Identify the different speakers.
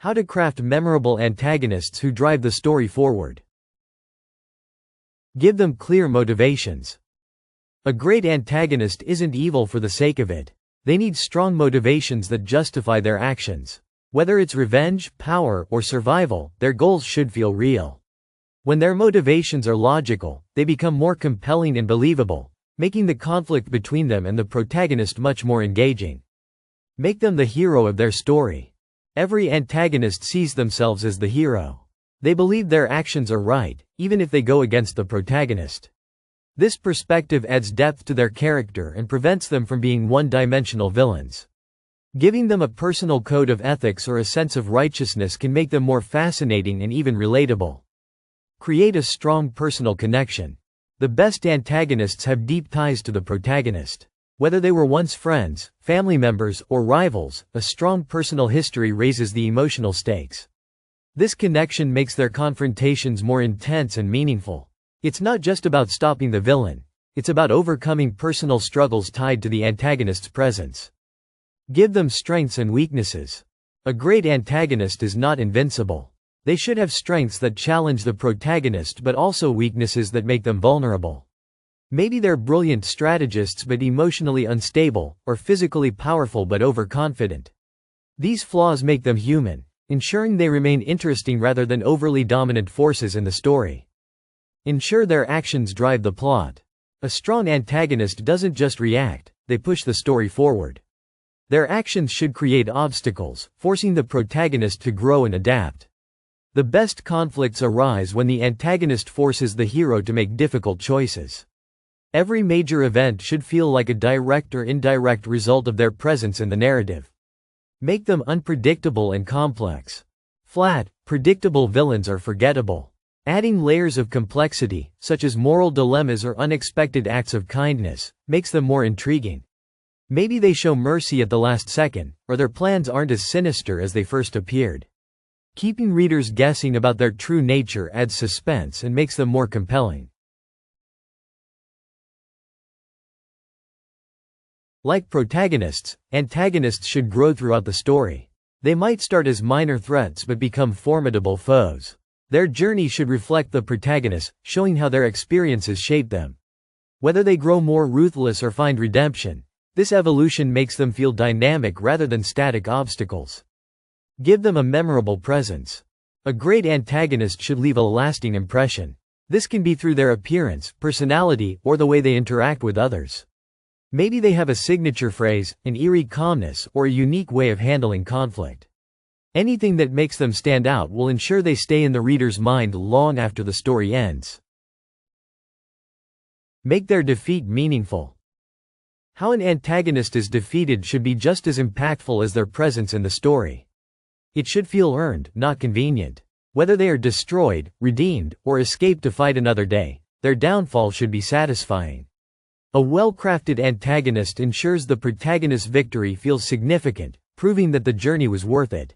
Speaker 1: How to craft memorable antagonists who drive the story forward. Give them clear motivations. A great antagonist isn't evil for the sake of it. They need strong motivations that justify their actions. Whether it's revenge, power, or survival, their goals should feel real. When their motivations are logical, they become more compelling and believable, making the conflict between them and the protagonist much more engaging. Make them the hero of their story. Every antagonist sees themselves as the hero. They believe their actions are right, even if they go against the protagonist. This perspective adds depth to their character and prevents them from being one-dimensional villains. Giving them a personal code of ethics or a sense of righteousness can make them more fascinating and even relatable. Create a strong personal connection. The best antagonists have deep ties to the protagonist. Whether they were once friends, family members, or rivals, a strong personal history raises the emotional stakes. This connection makes their confrontations more intense and meaningful. It's not just about stopping the villain. It's about overcoming personal struggles tied to the antagonist's presence. Give them strengths and weaknesses. A great antagonist is not invincible. They should have strengths that challenge the protagonist but also weaknesses that make them vulnerable. Maybe they're brilliant strategists but emotionally unstable, or physically powerful but overconfident. These flaws make them human, ensuring they remain interesting rather than overly dominant forces in the story. Ensure their actions drive the plot. A strong antagonist doesn't just react, they push the story forward. Their actions should create obstacles, forcing the protagonist to grow and adapt. The best conflicts arise when the antagonist forces the hero to make difficult choices. Every major event should feel like a direct or indirect result of their presence in the narrative. Make them unpredictable and complex. Flat, predictable villains are forgettable. Adding layers of complexity, such as moral dilemmas or unexpected acts of kindness, makes them more intriguing. Maybe they show mercy at the last second, or their plans aren't as sinister as they first appeared. Keeping readers guessing about their true nature adds suspense and makes them more compelling. Like protagonists, antagonists should grow throughout the story. They might start as minor threats but become formidable foes. Their journey should reflect the protagonist, showing how their experiences shape them. Whether they grow more ruthless or find redemption, this evolution makes them feel dynamic rather than static obstacles. Give them a memorable presence. A great antagonist should leave a lasting impression. This can be through their appearance, personality, or the way they interact with others. Maybe they have a signature phrase, an eerie calmness, or a unique way of handling conflict. Anything that makes them stand out will ensure they stay in the reader's mind long after the story ends. Make their defeat meaningful. How an antagonist is defeated should be just as impactful as their presence in the story. It should feel earned, not convenient. Whether they are destroyed, redeemed, or escape to fight another day, their downfall should be satisfying. A well-crafted antagonist ensures the protagonist's victory feels significant, proving that the journey was worth it.